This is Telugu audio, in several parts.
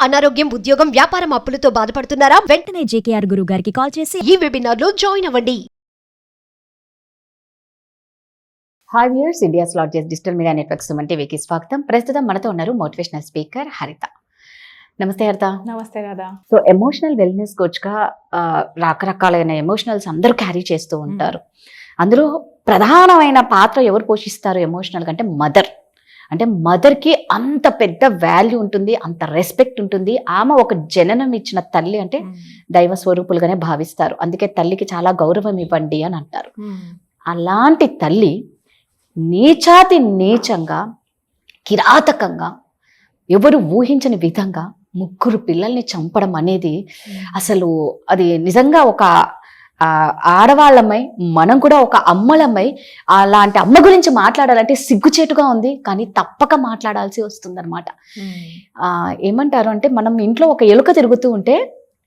అనారోగ్యం, ఉద్యోగం, వ్యాపారం అప్పులతో బాధపడుతున్నారా? వెంటనే జేకేఆర్ గురువు గారికి కాల్ చేసి ఈ వెబినార్ లో జాయిన్ అవ్వండి. Hi viewers, India's largest digital media network Suman టీవీకి స్వాగతం. ప్రస్తుతం మనతో ఉన్నారు మోటివేషనల్ స్పీకర్ హరిత. నమస్తే హరిత. నమస్తే రాధా. సో ఎమోషనల్ వెల్నెస్ కోచ్గా రకరకాలైన ఎమోషనల్స్ అందరూ క్యారీ చేస్తూ ఉంటారు. అందులో ప్రధానమైన పాత్ర ఎవరు పోషిస్తారు ఎమోషనల్ అంటే మదర్. అంటే మదర్కి అంత పెద్ద వాల్యూ ఉంటుంది, అంత రెస్పెక్ట్ ఉంటుంది. ఆమె ఒక జననం ఇచ్చిన తల్లి అంటే దైవ స్వరూపులుగానే భావిస్తారు. అందుకే తల్లికి చాలా గౌరవం ఇవ్వండి అని అంటారు. అలాంటి తల్లి నీచాతి నీచంగా, కిరాతకంగా, ఎవరు ఊహించని విధంగా 3 పిల్లల్ని చంపడం అనేది అసలు అది నిజంగా ఒక ఆడవాళ్ళమై, మనం కూడా ఒక అమ్మలమై అలాంటి అమ్మ గురించి మాట్లాడాలంటే సిగ్గుచేటుగా ఉంది, కానీ తప్పక మాట్లాడాల్సి వస్తుందన్నమాట. ఏమంటారు అంటే, మనం ఇంట్లో ఒక ఎలుక తిరుగుతూ ఉంటే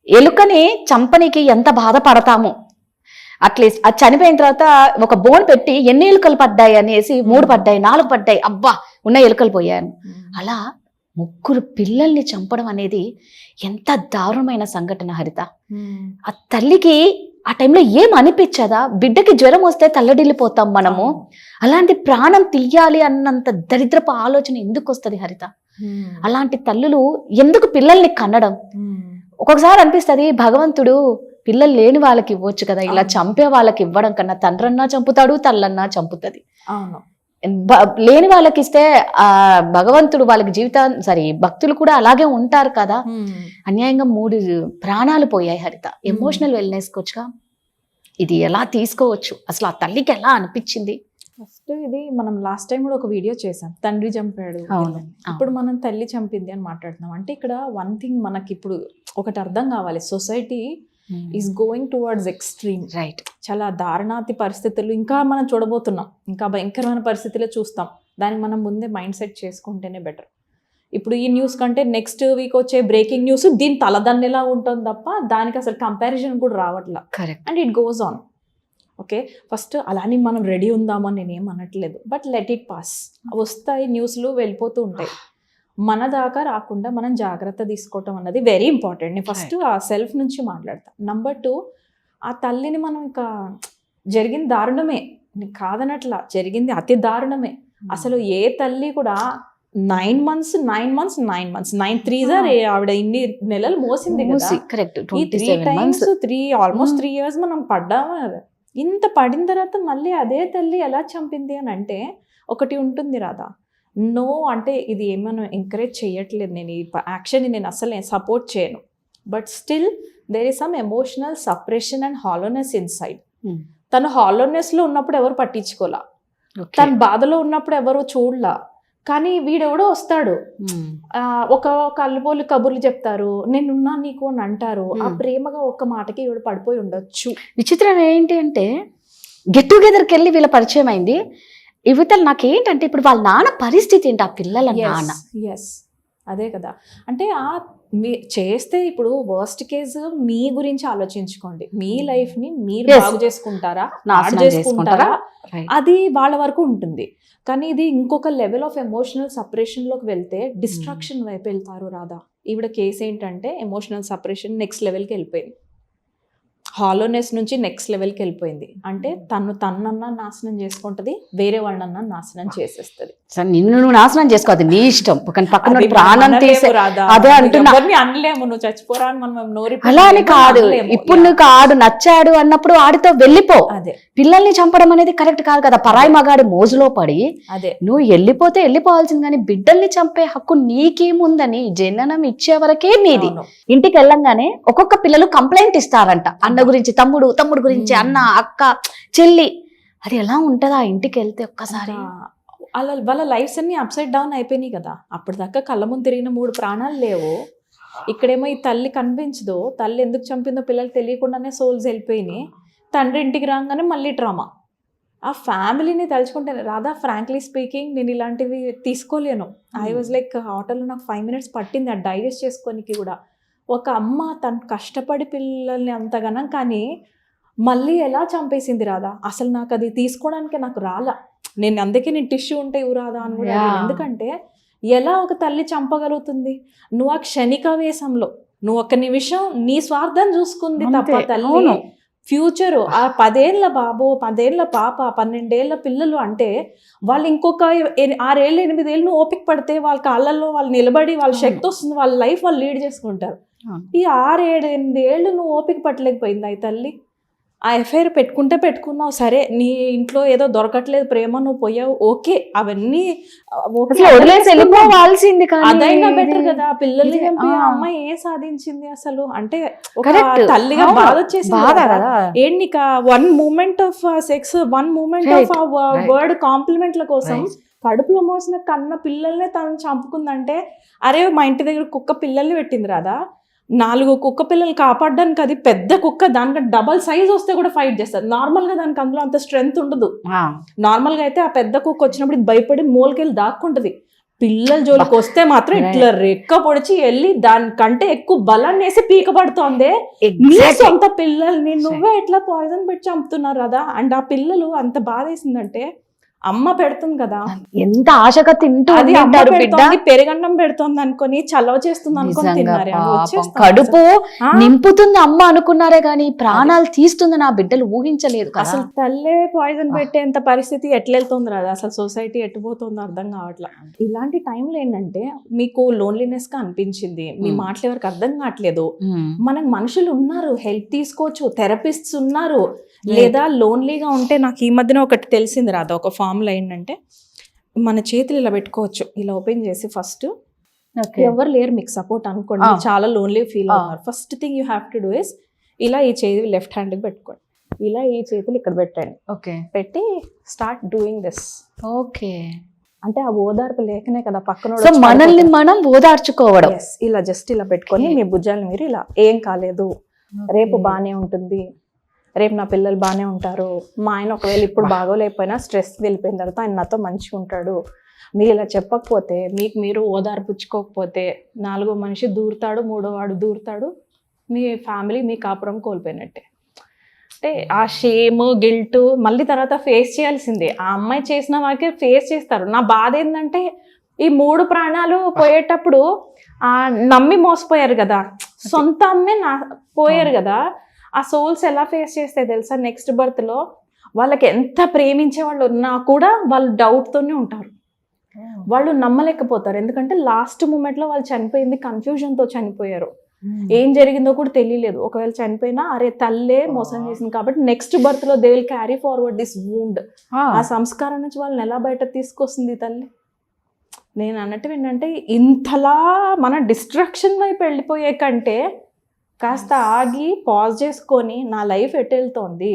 ఎలుకని చంపనీకి ఎంత బాధపడతాము, అట్లీస్ట్ అది చనిపోయిన తర్వాత ఒక బోన్ పెట్టి ఎన్ని ఎలుకలు పడ్డాయి అనేసి 3 పడ్డాయి, 4 పడ్డాయి, అబ్బా ఉన్న ఎలుకలు పోయాను. అలా 3 పిల్లల్ని చంపడం అనేది ఎంత దారుణమైన సంఘటన హరిత. ఆ తల్లికి ఆ టైంలో ఏం అనిపించదా? బిడ్డకి జ్వరం వస్తే తల్లడిల్లిపోతాం మనము. అలాంటి ప్రాణం తీయాలి అన్నంత దరిద్రపు ఆలోచన ఎందుకు వస్తుంది హరిత? అలాంటి తల్లులు ఎందుకు పిల్లల్ని కనడం? ఒక్కొక్కసారి అనిపిస్తుంది, భగవంతుడు పిల్లలు లేని వాళ్ళకి ఇవ్వచ్చు కదా, ఇలా చంపే వాళ్ళకి ఇవ్వడం కన్నా తండ్రన్నా చంపుతాడు, తల్లన్నా చంపుతుంది. లేని వాళ్ళకి ఇస్తే ఆ భగవంతుడు వాళ్ళకి భక్తులు కూడా అలాగే ఉంటారు కదా. అన్యాయంగా 3 ప్రాణాలు పోయాయి హరిత. ఎమోషనల్ వెల్నెస్ కోచ్గా ఇది ఎలా తీసుకోవచ్చు? అసలు ఆ తల్లికి ఎలా అనిపించింది? ఫస్ట్ ఇది మనం లాస్ట్ టైం కూడా ఒక వీడియో చేసాం, తండ్రి చంపాడు. ఇప్పుడు మనం తల్లి చంపింది అని మాట్లాడుతున్నాం. అంటే ఇక్కడ వన్ థింగ్ మనకి ఇప్పుడు ఒకటి అర్థం కావాలి, society is going towards extreme. Right, చాలా దారుణాతి పరిస్థితులు ఇంకా మనం చూడబోతున్నాం. ఇంకా భయంకరమైన పరిస్థితులే చూస్తాం. దానికి మనం ముందే మైండ్ సెట్ చేసుకుంటేనే బెటర్. ఇప్పుడు ఈ న్యూస్ కంటే నెక్స్ట్ వీక్ వచ్చే బ్రేకింగ్ న్యూస్ దీని తలదన్నెలా ఉంటుంది తప్ప దానికి అసలు కంపారిజన్ కూడా రావట్లా. Correct. And it goes on. Okay, first అలానే మనం రెడీ ఉందామని నేనేం అనట్లేదు, బట్ లెట్ ఇట్ పాస్. వస్తాయి న్యూస్లు, వెళ్ళిపోతూ ఉంటాయి. మన దాకా రాకుండా మనం జాగ్రత్త తీసుకోవటం అన్నది వెరీ ఇంపార్టెంట్. నేను ఫస్ట్ ఆ సెల్ఫ్ నుంచి మాట్లాడతాను. నెంబర్ 2, ఆ తల్లిని మనం ఇంకా జరిగింది దారుణమే, కాదనట్లా, జరిగింది అతి దారుణమే. అసలు ఏ తల్లి కూడా 9 months 9 3s ఆవిడ ఇన్ని నెలలు మోసింది కదా. కరెక్ట్. ఈ 3 times ఆల్మోస్ట్ 3 years మనం పడ్డాము. ఇంత పడిన తర్వాత మళ్ళీ అదే తల్లి ఎలా చంపింది అని అంటే ఒకటి ఉంటుంది రాదా. నో అంటే ఇది ఏమైనా ఎంకరేజ్ చేయట్లేదు, నేను ఈ యాక్షన్ని నేను అసలు సపోర్ట్ చేయను. But still there is some emotional separation and hollowness inside. తను హాలోనెస్లో ఉన్నప్పుడు ఎవరు పట్టించుకోలా, తన బాధలో ఉన్నప్పుడు ఎవరు చూడలా. కానీ వీడెవడో వస్తాడు, ఒక కళ్ళబోలు కబుర్లు చెప్తారు, నేనున్నా నీకు అని అంటారు. ఆ ప్రేమగా ఒక్క మాటకి వీడు పడిపోయి ఉండొచ్చు. విచిత్రం ఏంటి అంటే, గెట్ టుగెదర్కి వెళ్ళి వీళ్ళ పరిచయం అయింది. ఇవతలు నాకేంటంటే ఇప్పుడు వాళ్ళ నాన్న పరిస్థితి ఏంటి, ఆ పిల్లల నాన్న. ఎస్, అదే కదా. అంటే చేస్తే ఇప్పుడు వర్స్ట్ కేసు మీ గురించి ఆలోచించుకోండి. మీ లైఫ్ ని మీరు బాగు చేసుకుంటారా, చేసుకుంటారా, అది వాళ్ళ వరకు ఉంటుంది. కానీ ఇది ఇంకొక లెవెల్ ఆఫ్ ఎమోషనల్ సపరేషన్ లోకి వెళ్తే డిస్ట్రాక్షన్ వైపు వెళ్తారు రాదా. ఈవిడ కేసు ఏంటంటే ఎమోషనల్ సపరేషన్ నెక్స్ట్ లెవెల్కి వెళ్ళిపోయింది. హాలోనెస్ నుంచి నెక్స్ట్ లెవెల్కి వెళ్ళిపోయింది. అంటే తనన్నా నాశనం చేసుకుంటది, వేరే వాళ్ళన్నా నాశనం చేసేస్తుంది. నిన్ను నువ్వు నాశనం చేసుకోవద్దు, నీ ఇష్టం. పక్కన ప్రాణం తీసే అదే అంటున్నా, అనలేము. నువ్వు చచ్చిపోరా అని మనం నోరి అలా అని కాదు. ఇప్పుడు నీకు ఆడు నచ్చాడు అన్నప్పుడు ఆడితో వెళ్ళిపో. అదే పిల్లల్ని చంపడం అనేది కరెక్ట్ కాదు కదా. పరాయి మగాడి మోజులో పడి అదే నువ్వు వెళ్ళిపోతే వెళ్ళిపోవాల్సింది, కానీ బిడ్డల్ని చంపే హక్కు నీకేముందని జననం ఇచ్చే వరకే నీది. ఇంటికి వెళ్ళంగానే ఒక్కొక్క పిల్లలు కంప్లైంట్ ఇస్తారంట, అన్న గురించి, తమ్ముడు గురించి, అన్న, అక్క, చెల్లి. అది ఎలా ఉంటుందా ఇంటికి వెళ్తే ఒక్కసారి? అలా వాళ్ళ లైఫ్స్ అన్ని అప్సైడ్ డౌన్ అయిపోయినాయి కదా. అప్పటిదాకా కళ్ళ ముందు తిరిగిన 3 ప్రాణాలు లేవు. ఇక్కడేమో ఈ తల్లి కనిపించదు, తల్లి ఎందుకు చంపిందో పిల్లలు తెలియకుండానే సోల్స్ వెళ్ళిపోయినాయి. తండ్రి ఇంటికి రాగానే మళ్ళీ డ్రామా. ఆ ఫ్యామిలీని తలుచుకుంటే రాదా, ఫ్రాంక్లీ స్పీకింగ్ నేను ఇలాంటివి తీసుకోలేను. ఐ వాజ్ లైక్ ఆటోలో నాకు 5 minutes పట్టింది అది డైజెస్ట్ చేసుకోనికి కూడా. ఒక అమ్మ తను కష్టపడి పిల్లల్ని అంతగానం, కానీ మళ్ళీ ఎలా చంపేసింది రాదా. అసలు నాకు అది తీసుకోవడానికి నాకు రాలా. అందుకే నేను టిష్యూ ఉంటే ఇవ్వరాదా అని కూడా. ఎందుకంటే ఎలా ఒక తల్లి చంపగలుగుతుంది? నువ్వు ఆ క్షణికావేశంలో నువ్వు ఒక నిమిషం నీ స్వార్థం చూసుకుంది తప్ప అంతే, తల్లి అవును. ఫ్యూచరు ఆ 10 ఏళ్ల బాబు, 10 ఏళ్ల పాప, 12 ఏళ్ల పిల్లలు అంటే వాళ్ళు ఇంకొక 6 ఏళ్ళు 8 ఏళ్ళు ఓపిక పడితే వాళ్ళ కాళ్ళల్లో వాళ్ళు నిలబడి వాళ్ళ శక్తి వస్తుంది, వాళ్ళ లైఫ్ వాళ్ళు లీడ్ చేసుకుంటారు. ఈ 6, 7, 8 ఏళ్ళు నువ్వు ఓపిక పట్టలేకపోయింది ఈ తల్లి. ఆ ఎఫ్ఐఆర్ పెట్టుకున్నావు సరే, నీ ఇంట్లో ఏదో దొరకట్లేదు ప్రేమ, నువ్వు పోయావు, ఓకే, అవన్నీ ఓకే, అసలు వదిలేసి వెళ్ళిపోవాల్సింది కానీ అదైనా బెటర్ ఇది- కదా. పిల్లల్ని ఇది- చంపి ఆ ఆ. అమ్మాయి ఏం సాధించింది అసలు? అంటే ఒక Correct. తల్లిగా అవును. బాధ వచ్చేసింది బాధ కదా. కదా. ఏంటి one moment of sex, one moment Right. Of Right. Word కాంప్లిమెంట్ల కోసం Right. కడుపులో మోసిన కన్న పిల్లల్నే తను చంపుకుందంటే, అరే మా ఇంటి దగ్గర కుక్క పిల్లల్ని పెట్టింది రాదా, 4 కుక్క పిల్లలు కాపాడడానికి అది పెద్ద కుక్క, దానికంటే డబల్ సైజ్ వస్తే కూడా ఫైట్ చేస్తారు. నార్మల్గా దానికి అందులో అంత స్ట్రెంగ్త్ ఉండదు. నార్మల్గా అయితే ఆ పెద్ద కుక్క వచ్చినప్పుడు ఇది భయపడి మూలకెళ్ళి దాక్కుంటది. పిల్లల జోలికి వస్తే మాత్రం ఇట్లా రెక్క పొడిచి వెళ్ళి దానికంటే ఎక్కువ బలాన్ని వేసి పీక పడుతోంది. నీ సొంత పిల్లల్ని నువ్వే ఎట్లా పాయిజన్ పెట్టి చంపుతున్నారు కదా. అండ్ ఆ పిల్లలు అంత బాధ వేసిందంటే, అమ్మ పెడుతుంది కదా, ఎంత ఆశగా తింటూ అది అమ్మ ఉంటారు బిడ్డ. పెడుతోంది, పెరుగన్నం పెడుతోంది అనుకొని చలవ చేస్తుంది అనుకొని నిజంగా తిన్నారు. అది పాపం. వచ్చేస్తుంది కడుపు ఆ. నింపుతుంది అమ్మ అనుకున్నారే గానీ ప్రాణాలు తీస్తుంది నా బిడ్డలు ఊహించలేదు కదా. అసలు తల్లే పాయిజన్ పెట్టేంత పరిస్థితి ఎట్లెళ్తుంది రాదు. అసలు సొసైటీ ఎట్టుపోతుందో అర్థం కావట్లా. ఇలాంటి టైంలో ఏంటంటే మీకు లోన్లీనెస్ గా అనిపించింది, మీ మాటలు ఎవరికి అర్థం కావట్లేదు, మనకు మనుషులు ఉన్నారు, హెల్ప్ తీసుకోవచ్చు, థెరపిస్ట్స్ ఉన్నారు. లేదా లోన్లీగా ఉంటే నాకు ఈ మధ్యన ఒకటి తెలిసింది రాదా, ఒక ఫామ్లో ఏంటంటే మన చేతులు ఇలా పెట్టుకోవచ్చు, ఇలా ఓపెన్ చేసి ఫస్ట్ ఎవరు లేరు మీకు సపోర్ట్ అనుకోండి, చాలా లోన్లీ ఫీల్ అవుతున్నారు. First thing you have to do is ఇలా ఈ చేతి లెఫ్ట్ హ్యాండ్కి పెట్టుకోండి, ఇలా ఈ చేతులు ఇక్కడ పెట్టండి, ఓకే పెట్టి స్టార్ట్ డూయింగ్ దిస్. ఓకే. అంటే ఆ ఓదార్పు లేకనే కదా పక్కన సో మనల్ని మనం ఓదార్చుకోవడం. ఇలా జస్ట్ ఇలా పెట్టుకొని మీ భుజాలను మీరు ఇలా, ఏం కాలేదు, రేపు బాగానే ఉంటుంది, రేపు నా పిల్లలు బాగానే ఉంటారు, మా ఆయన ఒకవేళ ఇప్పుడు బాగోలేకపోయినా స్ట్రెస్ వెళ్ళిపోయిన తర్వాత ఆయన నాతో మంచిగా ఉంటాడు. మీరు ఇలా చెప్పకపోతే, మీకు మీరు ఓదార్పుచ్చుకోకపోతే 4వ మనిషి దూరుతాడు, 3వ వాడు దూరుతాడు, మీ ఫ్యామిలీ మీ కాపురం కోల్పోయినట్టే. అంటే ఆ షేమ్ గిల్ట్ మళ్ళీ తర్వాత ఫేస్ చేయాల్సిందే. ఆ అమ్మాయి చేసిన వాకే ఫేస్ చేస్తారు. నా బాధ ఏంటంటే ఈ 3 ప్రాణాలు పోయేటప్పుడు నమ్మి మోసపోయారు కదా, సొంత అమ్మే పోయారు కదా. ఆ సోల్స్ ఎలా ఫేస్ చేస్తాయి తెలుసా, నెక్స్ట్ బర్త్లో వాళ్ళకి ఎంత ప్రేమించే వాళ్ళు ఉన్నా కూడా వాళ్ళు డౌట్తోనే ఉంటారు, వాళ్ళు నమ్మలేకపోతారు. ఎందుకంటే లాస్ట్ మూమెంట్లో వాళ్ళు చనిపోయింది కన్ఫ్యూజన్తో చనిపోయారు, ఏం జరిగిందో కూడా తెలియలేదు. ఒకవేళ చనిపోయినా అరే తల్లే మోసం చేసింది కాబట్టి నెక్స్ట్ బర్త్లో they will carry forward this wound. ఆ సంస్కారం నుంచి వాళ్ళని ఎలా బయట తీసుకొస్తుంది తల్లి. నేను అన్నట్టు ఏంటంటే, ఇంతలా మన డిస్ట్రక్షన్ వైపు వెళ్ళిపోయే కంటే కాస్త ఆగి పాజ్ చేసుకొని నా లైఫ్ ఎటు వెళ్తోంది,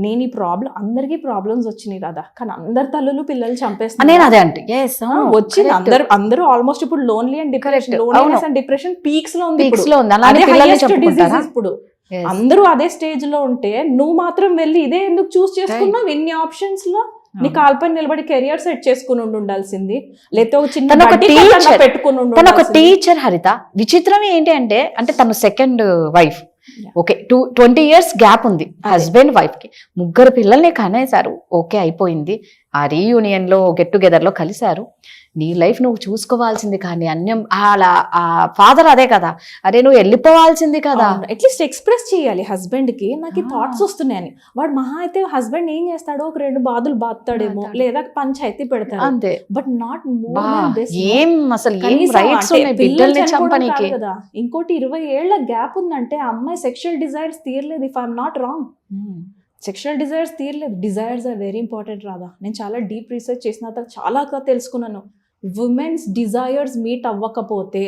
నేను ఈ ప్రాబ్లం, అందరికీ ప్రాబ్లమ్స్ వచ్చినాయి కదా, కానీ అందరు తల్లులు పిల్లలు చంపేస్తున్నారు. నేను అదే అంటే వచ్చింది అందరూ ఆల్మోస్ట్ ఇప్పుడు lonely and depression, loneliness and depression peaks లో ఉంది Peaks లో ఉంది. ఇప్పుడు. అలానే అదే పిల్లల్ని highest చంపుకుంటారా? disease ఇప్పుడు. అందరూ అదే స్టేజ్ లో ఉంటే నువ్వు మాత్రం వెళ్ళి ఇదే ఎందుకు చూస్ చేసుకున్నావు? ఇన్ని ఆప్షన్స్ లో నీ కాల్పై నిలబడి కెరియర్ సెట్ చేసుకుని ఉండాల్సింది, లేకపోతే ఒక చిన్న పెట్టుకుని తను ఒక టీచర్. హరిత, విచిత్రం ఏంటి అంటే తను second wife, okay, 20 years gap ఉంది హస్బెండ్ వైఫ్ కి, 3 పిల్లల్ని కనేశారు, ఓకే అయిపోయింది. ఆ రీయూనియన్ లో గెట్ టుగెదర్ లో కలిశారు. నీ లైఫ్ నువ్వు చూసుకోవాల్సింది కానీ అన్యం అలా ఆ ఫాదర్ అదే కదా, అరే నువ్వు వెళ్ళిపోవాల్సింది కదా. అట్లీస్ట్ ఎక్స్ప్రెస్ చేయాలి హస్బెండ్ కి, నాకు ఈ థాట్స్ వస్తున్నాయని. వాడు మహా అయితే హస్బెండ్ ఏం చేస్తాడో ఒక 2 బాధలు బాగుతాడేమో, లేదా పంచాయతీ పెడతాడు అంతే. బట్ నాట్ మోర్ ఏం అసలు ఏం రైట్స్ ఉన్నాయి బిడ్డల్ని చంపనీకి కదా. ఇంకోటి 20 ఏళ్ల గ్యాప్ ఉందంటే ఆ అమ్మాయి సెక్షువల్ డిజైర్స్ తీరలేదు. If I'm not wrong, sexual desires తీరలేదు. డిజైర్స్ ఆర్ వెరీ ఇంపార్టెంట్ రాదా. నేను చాలా డీప్ రీసెర్చ్ చేసిన తర్వాత చాలా తెలుసుకున్నాను. ఉమెన్స్ డిజైర్స్ మీట్ అవ్వకపోతే,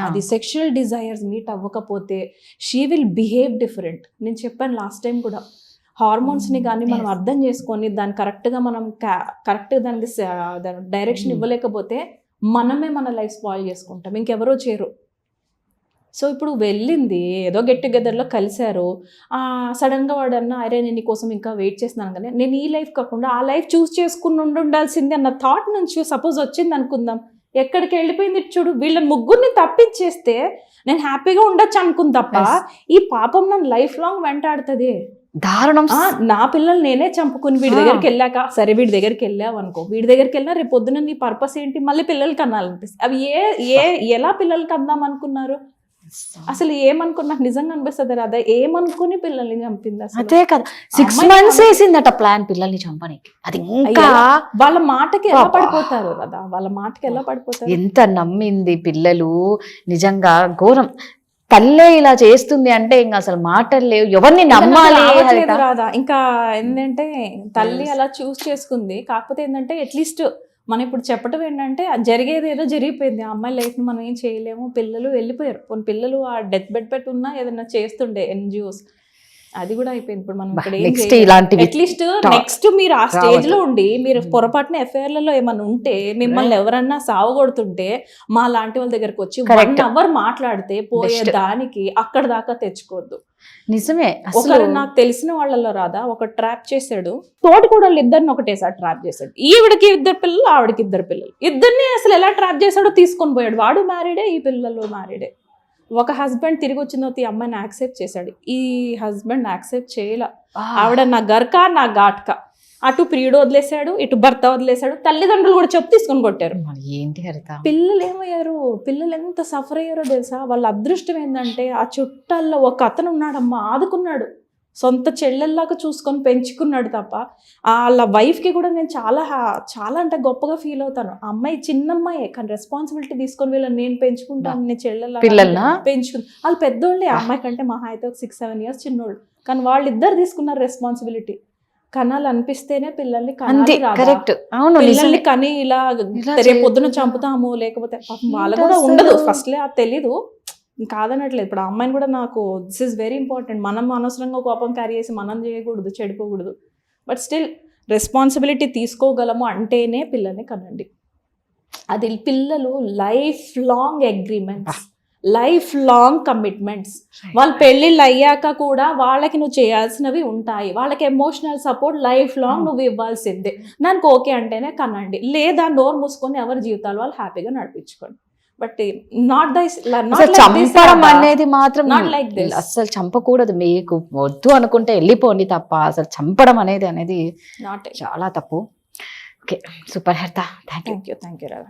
అది సెక్షువల్ డిజైర్స్ మీట్ అవ్వకపోతే షీ విల్ బిహేవ్ డిఫరెంట్. నేను చెప్పాను లాస్ట్ టైం కూడా, హార్మోన్స్ని కానీ మనం అర్థం చేసుకొని దాన్ని కరెక్ట్గా మనం కరెక్ట్గా దానికి డైరెక్షన్ ఇవ్వలేకపోతే మనమే మన లైఫ్ స్పాయిల్ చేసుకుంటాం, ఇంకెవరో చేయరు. సో ఇప్పుడు వెళ్ళింది ఏదో గెట్ టుగెదర్లో కలిశారు, సడన్గా వాడన్నా అరే నేను నీకోసం ఇంకా వెయిట్ చేస్తున్నాను, కానీ నేను ఈ లైఫ్ కాకుండా ఆ లైఫ్ చూస్ చేసుకుని ఉండాల్సింది అన్న థాట్ నుంచి సపోజ్ వచ్చింది అనుకుందాం, ఎక్కడికి వెళ్ళిపోయింది చూడు. వీళ్ళని 3 తప్పించేస్తే నేను హ్యాపీగా ఉండొచ్చు అనుకుంది తప్ప ఈ పాపం నన్ను లైఫ్ లాంగ్ వెంటాడుతుంది. దారుణం. నా పిల్లలు నేనే చంపుకుని వీడి దగ్గరికి వెళ్ళాక, సరే వీడి దగ్గరికి వెళ్ళావు అనుకో, వీడి దగ్గరికి వెళ్ళినా రేపు పొద్దున నీ పర్పస్ ఏంటి, మళ్ళీ పిల్లలకి అనాలనిపిస్తుంది. అవి ఎలా పిల్లలకి అందాం అనుకున్నారు, అసలు ఏమనుకున్నా నిజంగా అనిపిస్తుంది రాదా, ఏమనుకుని పిల్లల్ని చంపింది అసలు. అదే కదా 6 months వేసిందట ప్లాన్ పిల్లల్ని చంపడానికి. అది ఇంకా వాళ్ళ మాటకి ఎలా పడిపోతారు కదా, వాళ్ళ మాటకి ఎలా పడిపోతారు. ఎంత నమ్మింది పిల్లలు, నిజంగా ఘోరం. తల్లే ఇలా చేస్తుంది అంటే ఇంకా అసలు మాటలు లేవు, ఎవరిని నమ్మాలి రాదా. ఇంకా ఏంటంటే తల్లి అలా చూస్ చేసుకుంది, కాకపోతే ఏంటంటే అట్లీస్ట్ మనం ఇప్పుడు చెప్పడం ఏంటంటే జరిగేది ఏదో జరిగిపోయింది, ఆ అమ్మాయి లైఫ్ ని మనం ఏం చేయలేము, పిల్లలు వెళ్ళిపోయారు. కొన్ని పిల్లలు ఆ డెత్ బెడ్ పెట్టున్నా ఏదైనా చేస్తుండే NGOs, అది కూడా అయిపోయింది. ఇప్పుడు మనం అట్లీస్ట్ నెక్స్ట్ మీరు ఆ స్టేజ్ లో ఉండి మీరు పొరపాటున ఎఫ్ఐఆర్లలో ఏమైనా ఉంటే, మిమ్మల్ని ఎవరన్నా సావగొడుతుంటే మా లాంటి వాళ్ళ దగ్గరకు వచ్చి 1 hour మాట్లాడితే పోయే దానికి అక్కడ దాకా తెచ్చుకోవద్దు. నిజమే. ఒకరు నాకు తెలిసిన వాళ్ళలో రాదా ఒక ట్రాప్ చేశాడు, తోటి కూడా ఇద్దరిని ఒకటేసారి ట్రాప్ చేశాడు. ఈవిడికి 2 పిల్లలు, ఆవిడకి 2 పిల్లలు, ఇద్దరిని అసలు ఎలా ట్రాప్ చేశాడో తీసుకొని పోయాడు. వాడు మ్యారీడే, ఈ పిల్లలు మ్యారీడే. ఒక హస్బెండ్ తిరిగి వచ్చిన తర్వాత ఈ అమ్మాయిని యాక్సెప్ట్ చేశాడు, ఈ హస్బెండ్ యాక్సెప్ట్ చేయలే. ఆవిడ నా గర్కా నా ఘాట్కా, అటు ప్రియుడు వదిలేశాడు, ఇటు భర్త వదిలేశాడు, తల్లిదండ్రులు కూడా చెప్పు తీసుకొని కొట్టారు. ఏంటి హరిత, పిల్లలు ఏమయ్యారు, పిల్లలు ఎంత సఫర్ అయ్యారో తెలుసా. వాళ్ళ అదృష్టం ఏంటంటే ఆ చుట్టాల్లో ఒక అతను ఉన్నాడమ్మా, ఆదుకున్నాడు, సొంత చెల్లెల్లాగా చూసుకొని పెంచుకున్నాడు తప్ప. వాళ్ళ వైఫ్కి కూడా నేను చాలా అంటే గొప్పగా ఫీల్ అవుతాను. ఆ అమ్మాయి చిన్నమ్మాయే కానీ రెస్పాన్సిబిలిటీ తీసుకొని వీళ్ళని నేను పెంచుకుంటాను, నేను చెల్లెల్లా పెంచుకుని. వాళ్ళు పెద్దోళ్ళే, ఆ అమ్మాయి కంటే మహా అయితే ఒక 6-7 years చిన్నోళ్ళు, కానీ వాళ్ళిద్దరు తీసుకున్నారు రెస్పాన్సిబిలిటీ. కనాలి అనిపిస్తేనే పిల్లల్ని పిల్లల్ని కని ఇలా రేపు పొద్దున చంపుతాము, లేకపోతే వాళ్ళకు కూడా ఉండదు ఫస్ట్లే అది తెలీదు, కాదనట్లేదు. ఇప్పుడు ఆ అమ్మాయిని కూడా నాకు దిస్ ఈజ్ వెరీ ఇంపార్టెంట్, మనం అనవసరంగా కోపం క్యారీ చేసి మనం చేయకూడదు, చెడిపోకూడదు. బట్ స్టిల్ రెస్పాన్సిబిలిటీ తీసుకోగలము అంటేనే పిల్లల్ని కనండి. అది పిల్లలు life long agreements, life long commitments. వాళ్ళ పెళ్ళిళ్ళు అయ్యాక కూడా వాళ్ళకి నువ్వు చేయాల్సినవి ఉంటాయి, వాళ్ళకి ఎమోషనల్ సపోర్ట్ లైఫ్ లాంగ్ నువ్వు ఇవ్వాల్సిందే. దానికి ఓకే అంటేనే కనండి, లేదా నోరు మూసుకొని ఎవరి జీవితాలు వాళ్ళు హ్యాపీగా నడిపించుకోండి. బట్ చంపడం అనేది మాత్రం అసలు చంపకూడదు, మీకు వద్దు అనుకుంటే వెళ్ళిపోండి తప్ప అసలు చంపడం అనేది చాలా తప్పు. ఓకే, సూపర్ హరిత, థ్యాంక్ యూ రాధా.